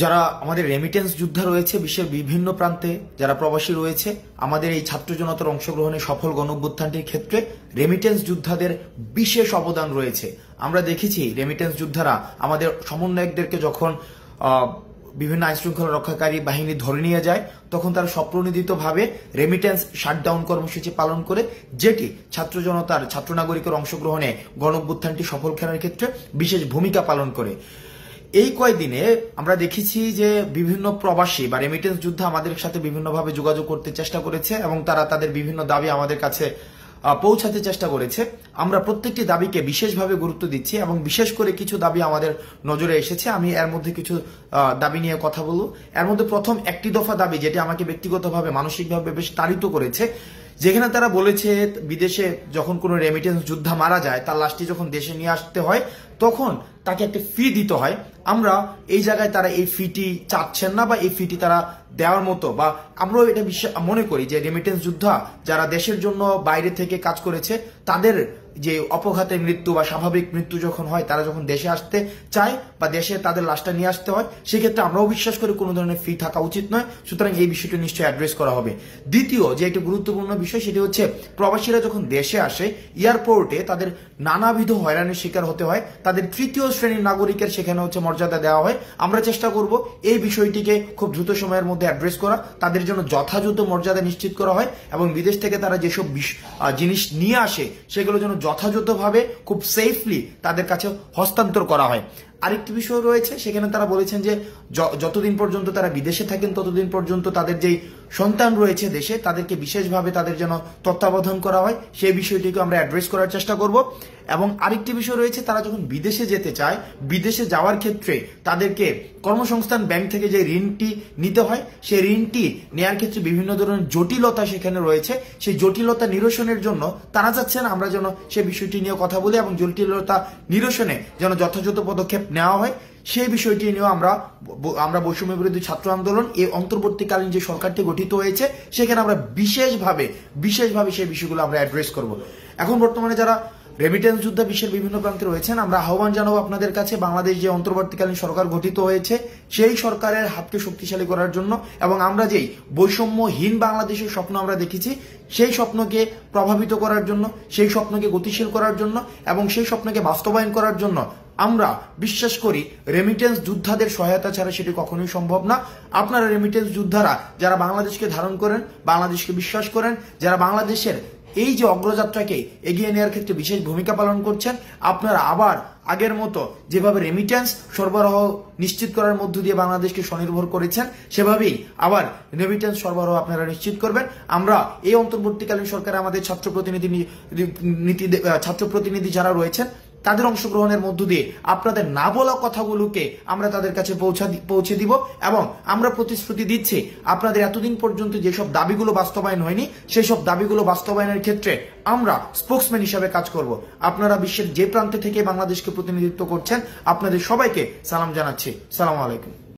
যারা আমাদের রেমিটেন্স যোদ্ধা রয়েছে বিশ্বের বিভিন্ন প্রান্তে, যারা প্রবাসী রয়েছে, আমাদের এই ছাত্র জনতার অংশগ্রহণে সফল গণঅভ্যুত্থানটির ক্ষেত্রে রেমিটেন্স যোদ্ধাদের বিশেষ অবদান রয়েছে। আমরা দেখেছি রেমিটেন্স যোদ্ধারা আমাদের সমন্বয়কদেরকে যখন বিভিন্ন আইনশৃঙ্খলা রক্ষাকারী বাহিনী ধরে নিয়ে যায়, তখন তারা স্বপ্রণোদিতভাবে রেমিটেন্স শাটডাউন কর্মসূচি পালন করে, যেটি ছাত্র জনতার, ছাত্র নাগরিকের অংশগ্রহণে গণঅভ্যুত্থানটি সফল করার ক্ষেত্রে বিশেষ ভূমিকা পালন করে। এই কয়েকদিনে আমরা দেখেছি যে বিভিন্ন প্রবাসী বা রেমিটেন্স যোদ্ধা আমাদের সাথে বিভিন্নভাবে যোগাযোগ করতে চেষ্টা করেছে এবং তারা তাদের বিভিন্ন দাবি আমাদের কাছে পৌঁছাতে চেষ্টা করেছে। আমরা প্রত্যেকটি দাবিকে বিশেষভাবে গুরুত্ব দিচ্ছি এবং বিশেষ করে কিছু দাবি আমাদের নজরে এসেছে। আমি এর মধ্যে কিছু দাবি নিয়ে কথা বলবো। এর মধ্যে প্রথম একটি দফা দাবি, যেটি আমাকে ব্যক্তিগতভাবে মানসিকভাবে বেশ তাড়িত করেছে, যেখানে তারা বলেছে বিদেশে যখন কোনো রেমিটেন্স যোদ্ধা মারা যায়, তার লাশটি যখন দেশে নিয়ে আসতে হয় তখন তাকে একটা ফি দিতে হয়। আমরা এই জায়গায় তারা এই ফিটি চাচ্ছেন না বা এই ফিটি তারা দেওয়ার মতো, বা আমরাও এটা মনে করি যে রেমিটেন্স যোদ্ধা যারা দেশের জন্য বাইরে থেকে কাজ করেছে, তাদের যে অপঘাতে মৃত্যু বা স্বাভাবিক মৃত্যু যখন হয়, তারা যখন দেশে আসতে চায় বা দেশে তাদের লাশটা নিয়ে আসতে হয়, সেক্ষেত্রে আমরাও বিশ্বাস করি কোনো ধরনের ফি থাকা উচিত নয়। সুতরাং এই বিষয়টি নিশ্চয়ই অ্যাড্রেস করা হবে। দ্বিতীয় যে একটি গুরুত্বপূর্ণ বিষয়, সেটি হচ্ছে প্রবাসীরা যখন দেশে আসে, এয়ারপোর্টে তাদের নানাবিধ হয়রানির শিকার হতে হয়, তাদের তৃতীয় শ্রেণীর নাগরিকের সেখানে মর্যাদা দেওয়া হয়। আমরা চেষ্টা করব এই বিষয়টিকে খুব দ্রুত সময়ের মধ্যে অ্যাড্রেস করা, তাদের জন্য যথাযথ মর্যাদা নিশ্চিত করা হয় এবং বিদেশ থেকে তারা যেসব জিনিস নিয়ে আসে সেগুলো যেন যথাযথভাবে খুব সেফলি তাদের কাছে হস্তান্তর করা হয়। আরেকটি বিষয় রয়েছে, সেখানে তারা বলেছেন যে যতদিন পর্যন্ত তারা বিদেশে থাকেন ততদিন পর্যন্ত তাদের যেই সন্তান রয়েছে দেশে, তাদেরকে বিশেষভাবে তাদের যেন তত্ত্বাবধান করা হয়, সেই বিষয়টিকে আমরা অ্যাড্রেস করার চেষ্টা করব। এবং আরেকটি বিষয় রয়েছে, তারা যখন বিদেশে যেতে চায়, বিদেশে যাওয়ার ক্ষেত্রে তাদেরকে কর্মসংস্থান ব্যাংক থেকে যে ঋণটি নিতে হয়, সেই ঋণটি নেয়ার ক্ষেত্রে বিভিন্ন ধরনের জটিলতা সেখানে রয়েছে। সেই জটিলতা নিরসনের জন্য তারা চাচ্ছেন আমরা যেন সেই বিষয়টি নিয়ে কথা বলি এবং জটিলতা নিরসনে যেন যথাযথ পদক্ষেপ নেওয়া হয়। সেই বিষয়টি নিয়েও আমরা বৈষম্য বিরোধী ছাত্র আন্দোলন, এই অন্তর্বর্তীকালীন যে সরকারটি গঠিত হয়েছে, সেখানে আমরা বিশেষভাবে সেই বিষয়গুলো আমরা অ্যাড্রেস করব। এখন বর্তমানে যারা রেমিটেন্স যোদ্ধা বিশ্বের বিভিন্ন প্রান্তে রয়েছেন, আমরা আহ্বান জানাবো আপনাদের কাছে, বাংলাদেশ যে অন্তর্বর্তীকালীন সরকার গঠিত হয়েছে, সেই সরকারের হাতকে শক্তিশালী করার জন্য এবং আমরা যেই বৈষম্যহীন বাংলাদেশের স্বপ্ন আমরা দেখেছি, সেই স্বপ্নকে প্রভাবিত করার জন্য, সেই স্বপ্নকে গতিশীল করার জন্য এবং সেই স্বপ্নকে বাস্তবায়ন করার জন্য আমরা বিশ্বাস করি রেমিটেন্স যোদ্ধাদের সহায়তা ছাড়া সেটি কখনোই সম্ভব না। আপনারা রেমিটেন্স যোদ্ধারা যারা বাংলাদেশকে ধারণ করেন, বাংলাদেশকে বিশ্বাস করেন, যারা বাংলাদেশের এই যে অগ্রযাত্রাকে এগিয়ে নেওয়ার ক্ষেত্রে বিশেষ ভূমিকা পালন করছেন, আপনারা আবার আগের মতো যেভাবে রেমিটেন্স সরবরাহ নিশ্চিত করার মধ্য দিয়ে বাংলাদেশকে স্বনির্ভর করেছেন, সেভাবেই আবার রেমিটেন্স সরবরাহ আপনারা নিশ্চিত করবেন। আমরা এই অন্তর্বর্তীকালীন সরকারে আমাদের ছাত্র প্রতিনিধি যারা রয়েছেন, তাদের অংশগ্রহণের মধ্য দিয়ে আপনাদের না বলা কথাগুলোকে আমরা তাদের কাছে পৌঁছে দিব এবং আমরা প্রতিশ্রুতি দিচ্ছি আপনাদের এতদিন পর্যন্ত যেসব দাবিগুলো বাস্তবায়ন হয়নি, সেই সব দাবিগুলো বাস্তবায়নের ক্ষেত্রে আমরা স্পোকসম্যান হিসাবে কাজ করব। আপনারা বিশ্বের যে প্রান্তে থেকে বাংলাদেশকে প্রতিনিধিত্ব করছেন, আপনাদের সবাইকে সালাম জানাচ্ছি। সালাম আলাইকুম।